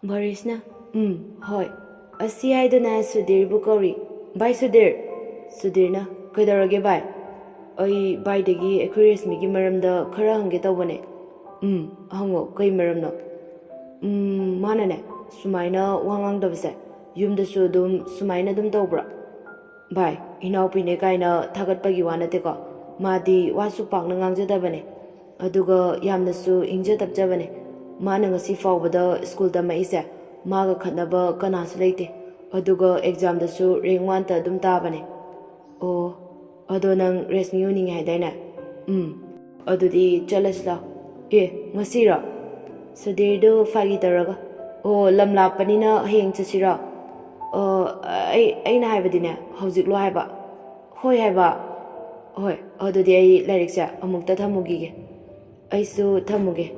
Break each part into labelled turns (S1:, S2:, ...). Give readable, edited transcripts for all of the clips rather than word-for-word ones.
S1: Borisna, hoi. Asi haiduna Sudhirbu kauri. Bye Sudhir. Sudhirna, kaidarage bye. Ai bye degi Resmigi maramda khara hange tawbane. Hango kai maramno. Manane, sumaina wangang dabse. Yumdasu dum sumaina dum tawbra. Bye, inaupine kaina thagatpagi wanateko. Madi wasu pakna ngangjadabane. Aduga yamnasu ingjadabjabane. Mana ngasi fawbada school da maise. Maga khatnaba kanasu leite. Aduga exam dasu rank 1 ta dum tabane. Oh, ado nang resmi uning haidaina. Adudi chalasla. Ngasira. Sudhirdu fagi taraga. Oh, lam lappanina hayeng chasira. Aina haibadine haujiklo haiba. Hoi haiba. Hoi, adudi ai liriksa amukta thamugige. Aisu thamuge.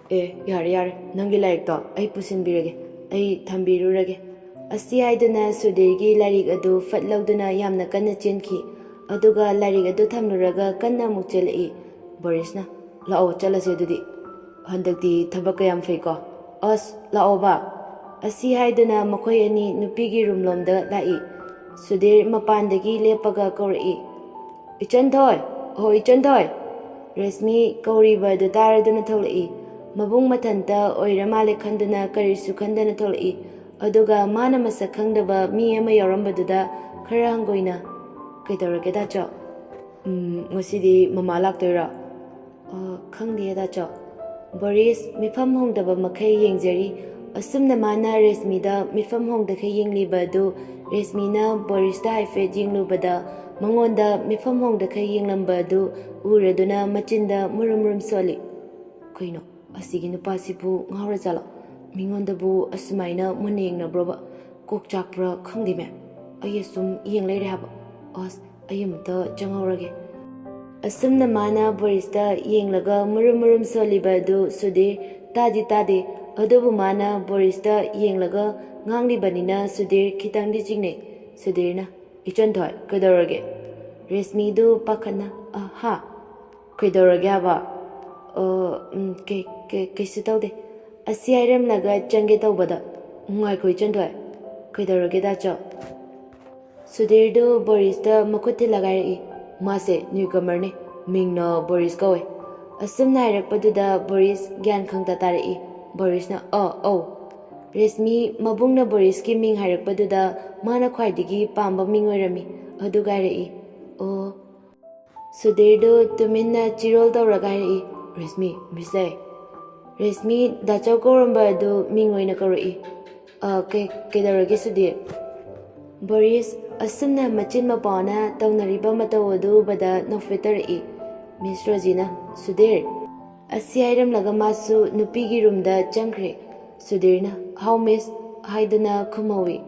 S1: Yare, nangi larik to, ai pusinbirage, ai thambirurage. Asi haiduna Sudhirgi larik adu fatlauduna yamna kanna chenkhi. Aduga larik adu thamnuraga kanna amuk chelai. Borisna, lao chalase adudi. Handakti thabak kayam feiko. Lao ba. Asi haiduna makhoi ani nupigi roomlomda lai. Sudhir mapandagi lepaga kaurai. Ichanthoi, Ichanthoi. Resmi kauriba adu taraduna tholai. Mabung matanta oiramale khanduna karisu khandana tholai. Aduga mana masak khangdaba mi ama yaorambaduda khara hangoina. Kaidarage da cho. Ngasidi mama laktoira. Khangde da cho. Boris mifam hongdaba makhai yengjari. Asumna mana Resmida mifam hongda khai yengliba adu Resmina Borisda haifet yenglubada mangonda mifam hongda khai yenglamba adu uraduna machinda murum soli. Kaino asigi nupasibu ngawrajala mingondabu asumaina munne yengnabroba kokchakpra khangdime ayesum yenglere haba ayamta changawrage. Asumna mana Borisda yenglaga murum soliba adu Sudhir tadi adubu mana Borisda yenglaga nganglibanina Sudhir khitangdi jingne. Sudhirna Ichanthoi kaidarage. Resmidu pakhana kaidarage haba. Kaisu taude. Asi hairamlaga change taubada. Ngaiko Ichanthoi kaidarage dacho. Sudhirdu Borisda makhutti lagairai. Mase newcomer ne mingna Boris kawe. Asumna hairakpaduda Boris gyan khangta tarai. Borisna Resmi mabungna Boriski ming hairakpaduda mana khwaidigi pamba ming oirami aduga hairai. Sudhirdu tuminna chirol tawraga hairai. Resmi misle. Resmi dachau kauramba adu ming oina kaurai. Kaidarage Sudhir. Boris asumna machin mapana taunariba matau adu bada nofetarai. Miss Rosina Sudhir. Asi hairamlaga masu nupigi roomda changkhre. Sudhirna how miss haiduna khumawi.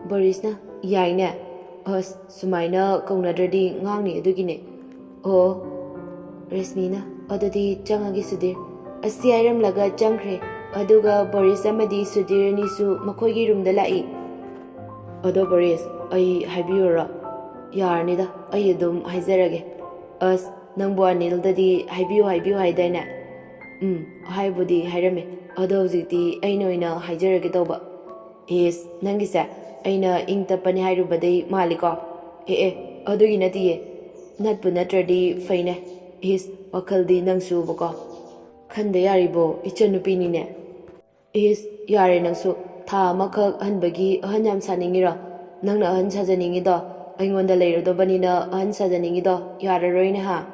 S1: Borisna yaine. Sumaina kaunadradi ngangni adugine. Resmina adudi changagi Sudhir. Asi hairamlaga changkhre. Aduga Boris amadi Sudhir anisu makhoigi roomda lai. Ado Boris ai haibiyura. Yarnida ai adum haizarage. Nangbu anildadi haibiyu haidaina. Haibudi hairame. Ado hojikti aina oina haijarage tauba. Nangisa aina ingtapani hairubadai maliko. Adugi natiye. Natbu natradi faine. Wakaldi nangsu bako. Khanda yaribo ichanupinine. Yare nangsu tha amakak hanbagi ahan yam saningira. Nangna ahan sajaningido. Aingonda leirodobanina ahan sajaningido. Yararoine ha.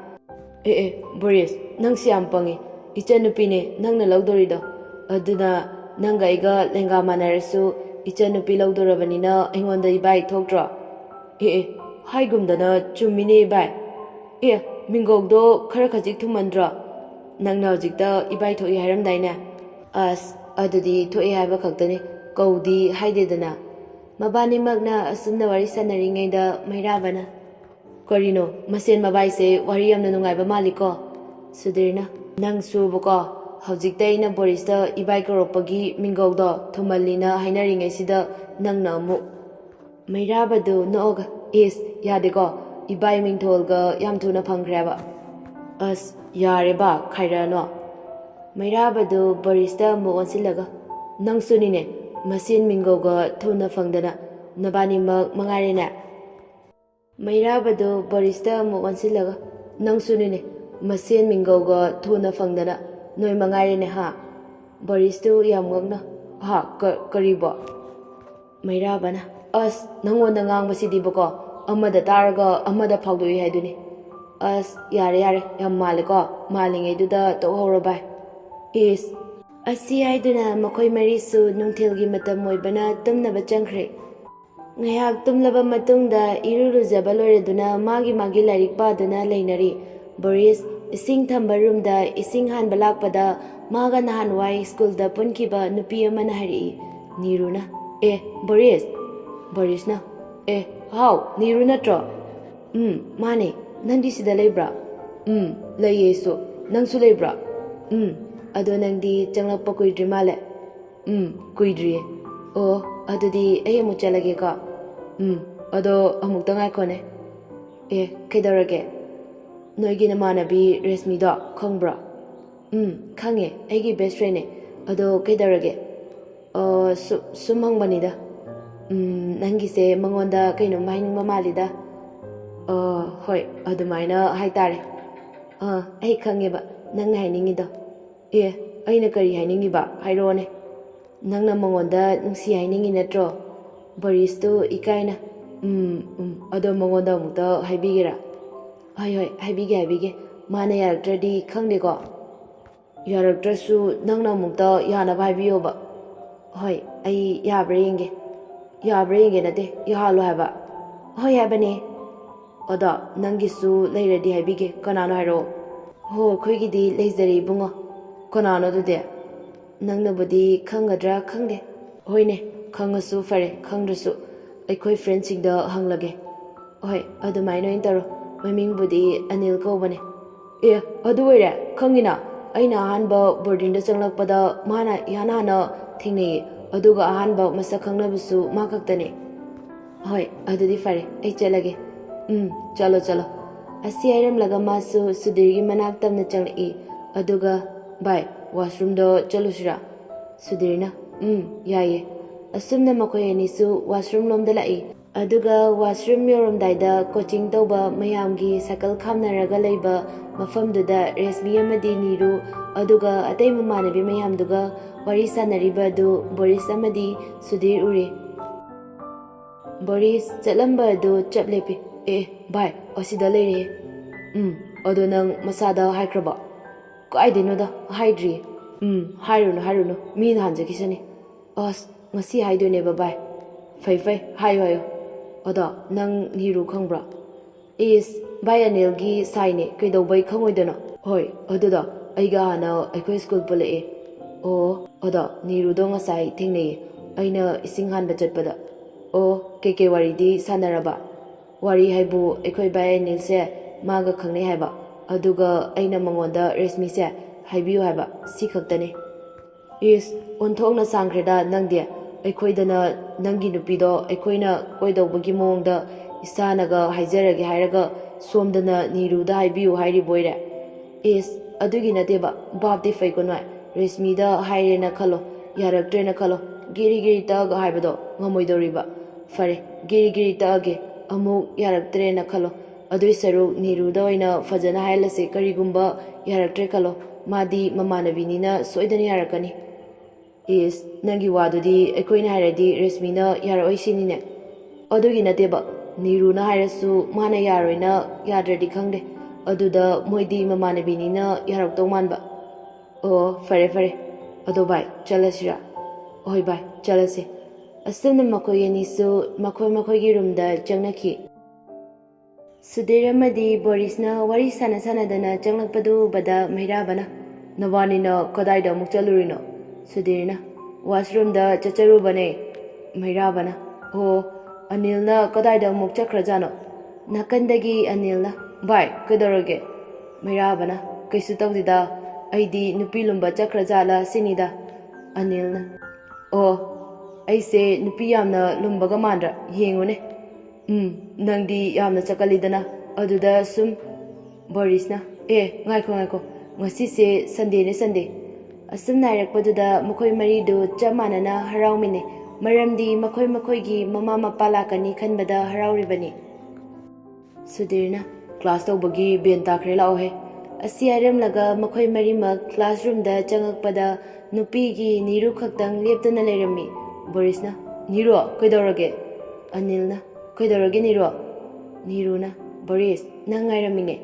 S1: Boris, nang siyam pangi. Ichanupine nangna laudorido. Aduna nanga iga lenga manarasu ichanupi laudorabanina aingonda ibai thokdra. Haigumdana chumine ibai. Mingogdo khara khajik thumandra. Nangna hojikta ibai thoi hairamdaina. Adudi thoi haiba khaktane kaudi haidedana. Mabani magna asumna wari sanaringaida Mayamna. Karino masen mabaise wari yamna nungaiba maliko. Sudhirna nangsu bako hojikta ina Borisda ibai karopagi mingogdo thumalina hainaringaisida nangna amuk Mayrabadu nooga yadeko ibai mingtholga yam thuna phangkreba. Yareba khairano. Mayrabadu Borisda mu onsilaga ꯅꯪꯁꯨꯅꯤꯅꯦ ꯃꯁꯦꯟ ꯃꯤꯡꯒꯧꯒ ꯊꯨꯅ ꯐꯪꯗꯅ ꯅꯕꯥꯅꯤꯃꯛ ꯃꯉꯥꯏꯔꯦꯅꯦ ꯃꯩꯔꯥꯕꯗꯨ ꯕꯣꯔꯤꯁꯇ ꯑꯃꯨꯛ ꯑꯣꯟꯁꯤꯜꯂꯒ ꯅꯪꯁꯨꯅꯤꯅꯦ ꯃꯁꯦꯟ ꯃꯤꯡꯒꯧꯒ ꯊꯨꯅ ꯐꯪꯗꯅ ꯅꯣꯏ ꯃꯉꯥꯏꯔꯦꯅꯦ ꯍꯥ ꯕꯣꯔꯤꯁꯇꯨ ꯌꯥꯝ ꯉꯛꯅ ꯍꯥ ꯀꯔꯤꯕꯣ ꯃꯩꯔꯥꯕꯅ ꯑꯁ ꯅꯪꯉꯣꯟꯗ ꯉꯥꯡꯕꯁꯤꯗꯤꯕꯀꯣ ꯑꯃꯗ ꯇꯥꯔꯒ ꯑꯃꯗ ꯐꯥꯎꯗꯣꯛꯏ ꯍꯥꯏꯗꯨꯅꯤ ꯑꯁ ꯌꯥꯔꯦ ꯌꯥꯝ ꯃꯥꯜꯂꯦꯀꯣ ꯃꯥꯜꯂꯤꯉꯩꯗꯨꯗ ꯇꯣꯛꯍꯧꯔꯣ ꯚꯥꯏ ꯏꯁ ꯑꯁꯤ ꯍꯥꯏꯗꯨꯅ ꯃꯈꯣꯏ ꯃꯔꯤꯁꯨ ꯅꯨꯡꯊꯤꯜꯒꯤ ꯃꯇꯝ ꯑꯣꯏꯕꯅ ꯇꯨꯝꯅꯕ ꯆꯪꯈ꯭ꯔꯦ ꯉꯥꯏꯍꯥꯛ ꯇꯨꯝꯂꯕ ꯃꯇꯨꯡꯗ ꯏꯔꯨ ꯂꯨꯖꯕ ꯂꯣꯏꯔꯗꯨꯅ ꯃꯥꯒꯤ ꯂꯥꯏꯔꯤꯛ ꯄꯥꯗꯨꯅ ꯂꯩꯅꯔꯤ ꯕꯣꯔꯤꯁ ꯏꯁꯤꯡ ꯊꯝꯕ ꯔꯨꯝꯗ ꯏꯁꯤꯡ ꯍꯥꯟꯕ ꯂꯥꯛꯄꯗ ꯃꯥꯒ ꯅꯍꯥꯟꯋꯥꯏ ꯁ꯭ꯀꯨꯜꯗ ꯄꯨꯟꯈꯤꯕ ꯅꯨꯄꯤ ꯑꯃꯅ ꯍꯥꯏꯔꯛꯏ ꯅꯤꯔꯨꯅ ꯕꯣꯔꯤꯁ ꯕꯣꯔꯤꯁꯅ ꯍꯥꯎ ꯅꯤꯔꯨ ꯅꯠꯇ꯭ꯔꯣ ꯃꯥꯅꯦ ꯅꯪꯗꯤ ꯁꯤꯗ ꯂꯩꯕ꯭ꯔꯥ ꯂꯩꯌꯦ ꯑꯩꯁꯨ ꯅꯪꯁꯨ ꯂꯩꯕ꯭ꯔꯥ ꯑꯗꯣ ꯅꯪꯗꯤ ꯆꯪꯂꯛꯄ ꯀꯨꯏꯗ꯭ꯔꯤ ꯃꯥꯜꯂꯦ ꯀꯨꯏꯗ꯭ꯔꯤꯌꯦ ꯑꯣ ꯑꯗꯨꯗꯤ ꯑꯩ ꯑꯃꯨꯛ ꯆꯠꯂꯒꯦꯀꯣ ꯑꯗꯣ ꯑꯃꯨꯛꯇ ꯉꯥꯏꯈꯣꯅꯦ ꯀꯩꯗꯧꯔꯒꯦ ꯅꯣꯏꯒꯤ ꯅꯃꯥꯟꯅꯕꯤ ꯔꯦꯁꯃꯤꯗꯣ ꯈꯪꯕ꯭ꯔꯣ ꯈꯪꯉꯦ ꯑꯩꯒꯤ ꯕꯦꯁ ꯐ꯭ꯔꯦꯟꯅꯦ ꯑꯗꯣ ꯀꯩꯗꯧꯔꯒꯦ ꯁꯨꯝ ꯍꯪꯕꯅꯤꯗ ꯅꯪꯒꯤꯁꯦ ꯃꯉꯣꯟꯗ ꯀꯩꯅꯣꯝ ꯍꯥꯏꯅꯤꯡꯕ ꯃꯥꯜꯂꯤꯗ ꯍꯣꯏ ꯑꯗꯨꯃꯥꯏꯅ ꯍꯥꯏꯇꯥꯔꯦ ꯑꯩ ꯈꯪꯉꯦꯕ ꯅꯪꯅ ꯍꯥꯏꯅꯤꯡꯉꯤꯗꯣ ꯑꯩꯅ ꯀꯔꯤ ꯍꯥꯏꯅꯤꯡꯉꯤꯕ ꯍꯥꯏꯔꯛꯑꯣꯅꯦ ꯅꯪꯅ ꯃꯉꯣꯟꯗ ꯅꯨꯡꯁꯤ ꯍꯥꯏꯅꯤꯡꯉꯤ ꯅꯠꯇ꯭ꯔꯣ ꯕꯣꯔꯤꯁꯇꯨ ꯏꯀꯥꯏꯅ ꯑꯗꯣ ꯃꯉꯣꯟꯗ ꯑꯃꯨꯛꯇ ꯍꯥꯏꯕꯤꯒꯦꯔꯥ ꯍꯣꯏ ꯍꯥꯏꯕꯤꯒꯦ ꯃꯥꯅ ꯌꯥꯔꯛꯇ꯭ꯔꯗꯤ ꯈꯪꯗꯦꯀꯣ ꯌꯥꯔꯛꯇ꯭ꯔꯁꯨ ꯅꯪꯅ ꯑꯃꯨꯛꯇ ꯌꯥꯅꯕ ꯍꯥꯏꯕꯤꯌꯣꯕ ꯍꯣꯏ ꯑꯩ ꯌꯥꯕ꯭ꯔꯥ ꯌꯦꯡꯒꯦ ꯅꯠꯇꯦ ꯌꯥꯍꯜꯂꯣ ꯍꯥꯏꯕ ꯍꯣꯏ ꯍꯥꯏꯕꯅꯦ ꯑꯗꯣ ꯅꯪꯒꯤꯁꯨ ꯂꯩꯔꯗꯤ ꯍꯥꯏꯕꯤꯒꯦ ꯀꯅꯥꯅೋ ꯍꯥꯏꯔꯛꯑꯣ ꯑꯩꯈꯣꯏꯒꯤꯗꯤ ꯂꯩꯖꯔꯦ ꯏꯕꯨꯡꯉꯣ ꯀꯅꯥꯅꯣ ꯑꯗꯨꯗꯤ ꯅꯪꯅꯕꯨꯗꯤ ꯈꯪꯒꯗ꯭ꯔꯥ ꯈꯪꯗꯦ ꯍꯣꯏꯅꯦ ꯈꯪꯉꯁꯨ ꯐꯔꯦ ꯈꯪꯗ꯭ꯔꯁꯨ ꯑꯩꯈꯣꯏ ꯐ꯭ꯔꯦꯟꯁꯤꯡꯗ ꯍꯪꯂꯒꯦ ꯍꯣꯏ ꯑꯗꯨꯃꯥꯏꯅ ꯑꯣꯏꯅ ꯇꯧꯔꯣ ꯃꯃꯤꯡꯕꯨꯗꯤ ꯑꯅꯤꯜ ꯀꯧꯕꯅꯦ ꯑꯗꯨ ꯑꯣꯏꯔꯦ ꯈꯪꯉꯤꯅ ꯑꯩꯅ ꯑꯍꯥꯟꯕ ꯕꯣꯔꯗꯤꯡꯗ ꯆꯪꯂꯛꯄꯗ ꯃꯥꯅ ꯏꯍꯥꯟ ꯍꯥꯟꯅ ꯊꯦꯡꯅꯩꯌꯦ ꯑꯗꯨꯒ ꯑꯍꯥꯟꯕ ꯃꯁꯛ ꯈꯪꯅꯕꯁꯨ ꯃꯥ ꯈꯛꯇꯅꯦ ꯍꯣꯏ ꯑꯗꯨꯗꯤ ꯐꯔꯦ ꯑꯩ ꯆꯠꯂꯒꯦ ꯆꯠꯂꯣ ꯑꯁꯤ ꯍꯥꯏꯔꯝꯂꯒ ꯃꯥꯁꯨ ꯁꯨꯙꯤꯔꯒꯤ ꯃꯅꯥꯛ ꯇꯝꯅ ꯆꯪꯂꯛꯏ ꯑꯗꯨꯒ ꯚꯥꯏ ꯋꯥꯁꯔꯨꯝꯗ ꯆꯠꯂꯨꯁꯤꯔꯥ ꯁꯨꯙꯤꯔꯅ ꯌꯥꯏꯌꯦ ꯑꯁꯨꯝꯅ ꯃꯈꯣꯏ ꯑꯅꯤꯁꯨ ꯋꯥꯁꯔꯨꯝ ꯂꯣꯝꯗ ꯂꯥꯛꯏ ꯑꯗꯨꯒ ꯋꯥꯁꯔꯨꯝ ꯌꯧꯔꯝꯗꯥꯏꯗ ꯀꯣꯆꯤꯡ ꯇꯧꯕ ꯃꯌꯥꯝꯒꯤ ꯁꯥꯏꯀꯜ ꯈꯥꯝꯅꯔꯒ ꯂꯩꯕ ꯃꯐꯝꯗꯨꯗ ꯔꯦꯁꯃꯤ ꯑꯃꯗꯤ ꯅꯤꯔꯨ ꯑꯗꯨꯒ ꯑꯇꯩ ꯃꯃꯥꯟꯅꯕꯤ ꯃꯌꯥꯝꯗꯨꯒ ꯋꯥꯔꯤ ꯁꯥꯟꯅꯔꯤꯕ ꯑꯗꯨ ꯕꯣꯔꯤꯁ ꯑꯃꯗꯤ ꯁꯨꯙꯤꯔ ꯎꯔꯦ ꯕꯣꯔꯤꯁ ꯆꯠꯂꯝꯕ ꯑꯗꯨ ꯆꯞ ꯂꯦꯞꯄꯤ ꯚꯥꯏ ꯑꯁꯤꯗ ꯂꯩꯔꯦ ꯑꯗꯣ ꯅꯪ ꯃꯁꯥꯗ ꯍꯥꯏꯈ꯭ꯔꯕ ꯀꯥꯏꯗꯩꯅꯣꯗ ꯍꯥꯏꯗ꯭ꯔꯤꯌꯦ ꯍꯥꯏꯔꯨꯅꯨ ꯃꯤꯅ ꯍꯥꯟꯖꯈꯤꯁꯅꯤ ꯑꯁ ꯉꯁꯤ ꯍꯥꯏꯗꯣꯏꯅꯦꯕ ꯚꯥꯏ ꯐꯩ ꯍꯥꯏꯌꯣ ꯑꯗꯣ ꯅꯪ ꯅꯤꯔꯨ ꯈꯪꯕ꯭ꯔꯥ ꯚꯥꯏ ꯑꯅꯤꯜꯒꯤ ꯁꯥꯏꯅꯦ ꯀꯩꯗꯧꯕꯩ ꯈꯪꯉꯣꯏꯗꯣꯏꯅꯣ ꯍꯣꯏ ꯑꯗꯨꯗꯣ ꯑꯩꯒ ꯍꯥꯟꯅ ꯑꯩꯈꯣꯏ ꯁ꯭ꯀꯨꯜ ꯄꯨꯜꯂꯛꯑꯦ ꯑꯗꯣ ꯅꯤꯔꯨꯗꯣ ꯉꯁꯥꯏ ꯊꯦꯡꯅꯩꯌꯦ ꯑꯩꯅ ꯏꯁꯤꯡ ꯍꯥꯟꯕ ꯆꯠꯄꯗ ꯀꯩꯀꯩ ꯋꯥꯔꯤꯗꯤ ꯁꯥꯟꯅꯔꯕ ꯋꯥꯔꯤ ꯍꯥꯏꯕꯨ ꯑꯩꯈꯣꯏ ꯚꯥꯏ ꯑꯅꯤꯜꯁꯦ ꯃꯥꯒ ꯈꯪꯅꯩ ꯍꯥꯏꯕ ꯑꯗꯨꯒ ꯑꯩꯅ ꯃꯉꯣꯟꯗ ꯔꯦꯁꯃꯤꯁꯦ ꯍꯥꯏꯕꯤꯌꯨ ꯍꯥꯏꯕ ꯁꯤ ꯈꯛꯇꯅꯤ ꯑꯣꯟꯊꯣꯛꯅ ꯁꯥꯡꯈ꯭ꯔꯦꯗ ꯅꯪꯗꯤ ꯑꯩꯈꯣꯏꯗꯅ ꯅꯪꯒꯤ ꯅꯨꯄꯤꯗꯣ ꯑꯩꯈꯣꯏꯅ ꯀꯣꯏꯗꯧꯕꯒꯤ ꯃꯑꯣꯡꯗ ꯏꯁꯥꯅꯒ ꯍꯥꯏꯖꯔꯒꯦ ꯍꯥꯏꯔꯒ ꯁꯣꯝꯗꯅ ꯅꯤꯔꯨꯗ ꯍꯥꯏꯕꯤꯌꯨ ꯍꯥꯏꯔꯤꯕꯣꯏꯔꯦ ꯑꯗꯨꯒꯤ ꯅꯠꯇꯦꯕ ꯚꯥꯞꯇꯤ ꯐꯩꯀꯣ ꯅꯣꯏ ꯔꯦꯁꯃꯤꯗ ꯍꯥꯏꯔꯦꯅ ꯈꯜꯂꯣ ꯌꯥꯔꯛꯇ꯭ꯔꯦꯅ ꯈꯜꯂꯣ ꯒꯤꯔꯤ ꯇꯛꯑꯒ ꯍꯥꯏꯕꯗꯣ ꯉꯝꯃꯣꯏꯗꯧꯔꯤꯕ ꯐꯔꯦ ꯒꯤꯔꯤ ꯇꯛꯑꯒꯦ ꯑꯃꯨꯛ ꯌꯥꯔꯛꯇ꯭ꯔꯦꯅ ꯈꯜꯂꯣ ꯑꯗꯨꯏ ꯁꯔꯨꯛ ꯅꯤꯔꯨꯗ ꯑꯣꯏꯅ ꯐꯖꯅ ꯍꯥꯏꯍꯜꯂꯁꯤ ꯀꯔꯤꯒꯨꯝꯕ ꯌꯥꯔꯛꯇ꯭ꯔꯦ ꯈꯜꯂꯣ ꯃꯥꯗꯤ ꯃꯃꯥꯟꯅꯕꯤꯅꯤꯅ ꯁꯣꯏꯗꯅ ꯌꯥꯔꯛꯀꯅꯤ ꯅꯪꯒꯤ ꯋꯥꯗꯨꯗꯤ ꯑꯩꯈꯣꯏꯅ ꯍꯥꯏꯔꯗꯤ ꯔꯦꯁꯃꯤꯅ ꯌꯥꯔꯛꯑꯣꯏ ꯁꯤꯅꯤꯅꯦ ꯑꯗꯨꯒꯤ ꯅꯠꯇꯦꯕ ꯅꯤꯔꯨꯅ ꯍꯥꯏꯔꯁꯨ ꯃꯥꯅ ꯌꯥꯔꯣꯏꯅ ꯌꯥꯗ꯭ꯔꯗꯤ ꯈꯪꯗꯦ ꯑꯗꯨꯗ ꯃꯣꯏꯗꯤ ꯃꯃꯥꯟꯅꯕꯤꯅꯤꯅ ꯌꯥꯔꯛꯇꯧ ꯃꯥꯟꯕ ꯐꯔꯦ ꯑꯗꯣ ꯚꯥꯏ ꯆꯠꯂꯁꯤꯔꯥ ꯍꯣꯏ ꯚꯥꯏ ꯆꯠꯂꯁꯤ ꯑꯁꯨꯝꯅ ꯃꯈꯣꯏ ꯑꯅꯤꯁꯨ ꯃꯈꯣꯏꯒꯤ ꯔꯨꯝꯗ ꯆꯪꯅꯈꯤ ꯁꯨꯙꯤꯔ ꯑꯃꯗꯤ ꯕꯣꯔꯤꯁꯅ ꯋꯥꯔꯤ ꯁꯥꯟꯅꯗꯅ ꯆꯪꯂꯛꯄꯗꯨ ꯎꯕꯗ ꯃꯩꯔꯥꯕꯅ ꯅꯕꯥꯅꯤꯅ ꯀꯗꯥꯏꯗ ꯑꯃꯨꯛ ꯆꯠꯂꯨꯔꯤꯅꯣ ꯁꯨꯙꯤꯔꯅ ꯋꯥꯁꯔꯨꯝꯗ ꯆꯠꯆꯔꯨꯕꯅꯦ ꯃꯩꯔꯥꯕꯅ ꯑꯅꯤꯜꯅ ꯀꯗꯥꯏꯗ ꯑꯃꯨꯛ ꯆꯠꯈ꯭ꯔꯖꯥꯠꯅꯣ ꯅꯥꯀꯟꯗꯒꯤ ꯑꯅꯤꯜꯅ ꯚꯥꯏ ꯀꯩꯗꯧꯔꯒꯦ ꯃꯩꯔꯥꯕꯅ ꯀꯩꯁꯨ ꯇꯧꯗꯦꯗ ꯑꯩꯗꯤ ꯅꯨꯄꯤ ꯂꯨꯝꯕ ꯆꯠꯈ꯭ꯔꯖꯥꯠꯂ ꯁꯤꯅꯤꯗ ꯑꯅꯤꯜꯅ ꯑꯩꯁꯦ ꯅꯨꯄꯤ ꯌꯥꯝꯅ ꯂꯨꯝꯕꯒ ꯃꯥꯟꯗ꯭ꯔꯥ ꯌꯦꯡꯉꯨꯅꯦ ꯅꯪꯗꯤ ꯌꯥꯝꯅ ꯆꯀꯠꯂꯤꯗꯅ ꯑꯗꯨꯗ ꯁꯨꯝ ꯕꯣꯔꯤꯁꯅ ꯉꯥꯏꯈꯣ ꯉꯁꯤꯁꯦ ꯁꯟꯗꯦ Asum nairakpaduda makhoi maridu chap manana haraumine. Maramdi makhoi makhoigi mama mapa lakani khanbada harauribani. Sudhirna class tawbagi ben takre laohe. Asi airamlaga makhoi marimak classroom da changakpada nupigi Niru khaktang leptuna leirami. Borisna Niru kaidorage. Anilna kaidorage Niru. Niruna Boris nang ngairamine.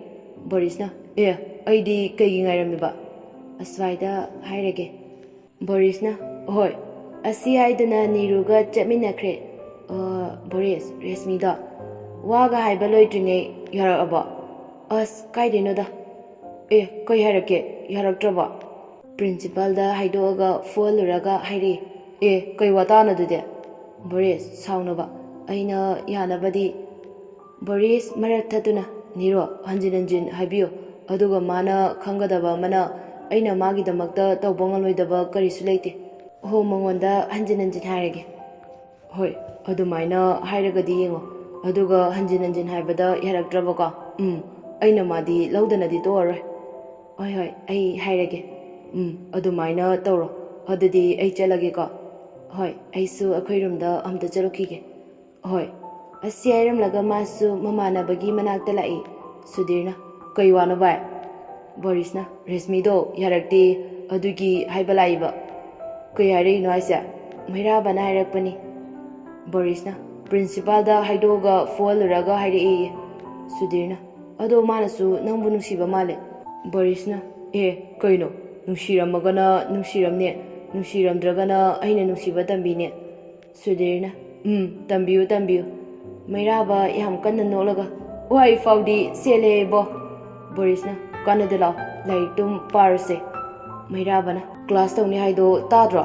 S1: Borisna aidi kaigi ngairamiba. Aswaida hairage. Borisna hoi. Asi haiduna Niruga chapminakre. Boris resmida. Waga haiba loitringe yaraba. As kaidenoda. Koi hairake yaraktraba. Principal da haidoga foluraga hairi. Koi watana dude. Boris saunaba. Aina yanabadi. Boris marathatuna Niru hanjin haibiyo. Aduga mana khangadaba mana aina magidamakta tawbangalloidaba karisu leite. Ho mangonda hanjin hairage. Hoi adumaina hairagadi yengo. Aduga hanjin haibada yaraktrabaka. Aina madi laudanadi toaroi. Hoi ai hairage. Adumaina tawro. Adudi ai chalage ka. Hoi aisu akhoirumda amta chalukige. Hoi asi airamlaga masu mamanabagi manakta lai. Sudhirna kai wana bai. Borisna resmido yarakti adugi haibalaiba. Kai hairi no aisa. Mayarabana hairakpani. Borisna principal da haidoga foluraga hairi. Sudhirna ado manasu nangbu nungsiba male. Borisna kaino nungsiramagana nungsiramne nungsiramdragana aina nungsiba tambine. Sudhirna tambiyu. Mayaraba yam kanna nolaga. Wai faudi sele bo. Borisna kanadala laitum parse. Mayarabana class tawni haido tadra.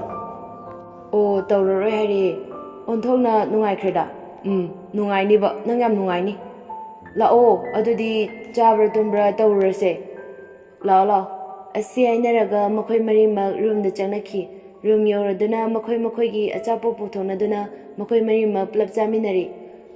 S1: Tawroroi hairi. Onthongna nungaikhreda. Nungainiba nang yam nungaini. Lao adudi chabra tumbra tawrase. Lao asi ainaraga makhoi marimak room da changnakhi. Room yoraduna makhoi achapo puthonaduna makhoi marimak plap chaminari.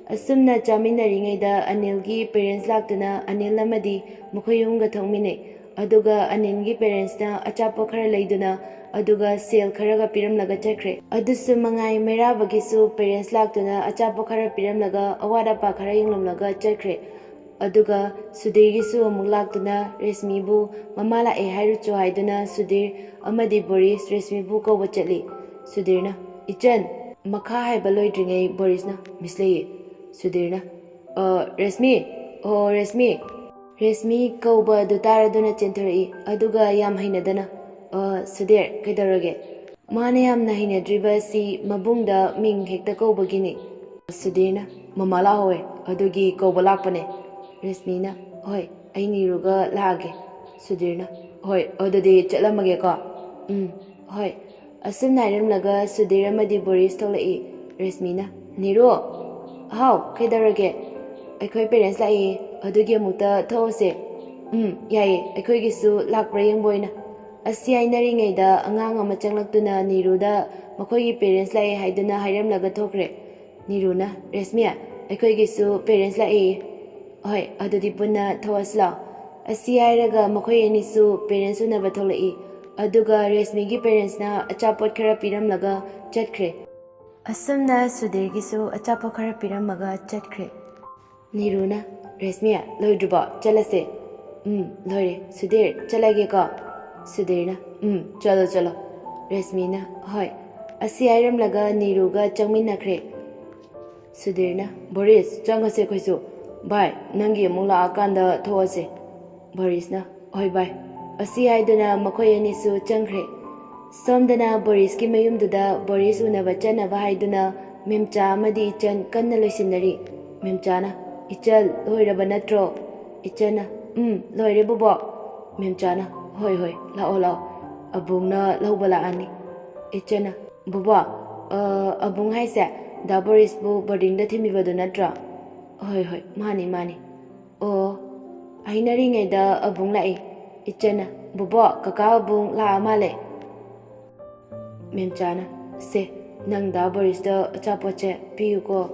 S1: Asumna chaminari ngaida Anilgi parents laktuna Anil amadi makhoi yumga thongmine. Aduga Anilgi parents na achapo khara leiduna aduga sale kharaga piramlaga chakre. Adusu mangai Mayarabagisu parents laktuna achapo khara piramlaga awada pa khara yinglamlaga chakre. Aduga Sudhirgisu amuk laktuna Resmibu mamala hairuchu haiduna Sudhir amadi Boris Resmibu kauba chatli. Sudhirna ichan makha haiba loidringai Borisna misleye. Sudhirna Resmi kauba dutaraduna chenthari aduga yam hainadana. Sudhir kaidarage. Mana yamna hainadriba si mabungda ming hekta kaubagini. Sudhirna mamala hoy adugi kauba lakpane. Resmina hoi ai Niruga lage. Sudhirna hoi adudi chatlamage ka. Hoi asum nairamlaga Sudhir amadi Boris tolai. Resmina Niru how kaidarage. Aikoi parents lai adugi amukta those. Yaye aikoigisu lakpra yengboina. Asi ainaringaida angang ama changlaktuna Niruda makhoigi parents lai haiduna hairamlaga thokre. Niruna Resmia aikoigisu parents lai. Hoi adudi punna thawasla. Asi hairaga makhoi anisu parents unaba tholai. Aduga Resmigi parents na achapot khara piramlaga chatkre. Asumna Sudhirgisu achapot khara piramaga chatkre. Niruna Resmia loidruba chalase. Loire Sudhir chalage ka. Sudhirna chalo. Resmina hoi asi airamlaga Niruga changminakre. Sudhirna Boris changase khoisu. Bye nangi amuk laakanda thawase. Borisna hoi bye. Asi haiduna makhoi anisu changkre. Somdana Boriski mayumduda Boris unaba chanaba haiduna memcha amadi ichan kanna loisinari. Memchana ichal loiraba natro. Ichana loire bobo. Memchana hoi lao abungna lauba laani. Ichana bobo abung haise da Boris bu boarding da thimibadu natra. Hoi mani. Ainaringaida abung lai. Ichana bobo kaka abung la amale. Memchana se nang da Boris da achapoche piyu ko.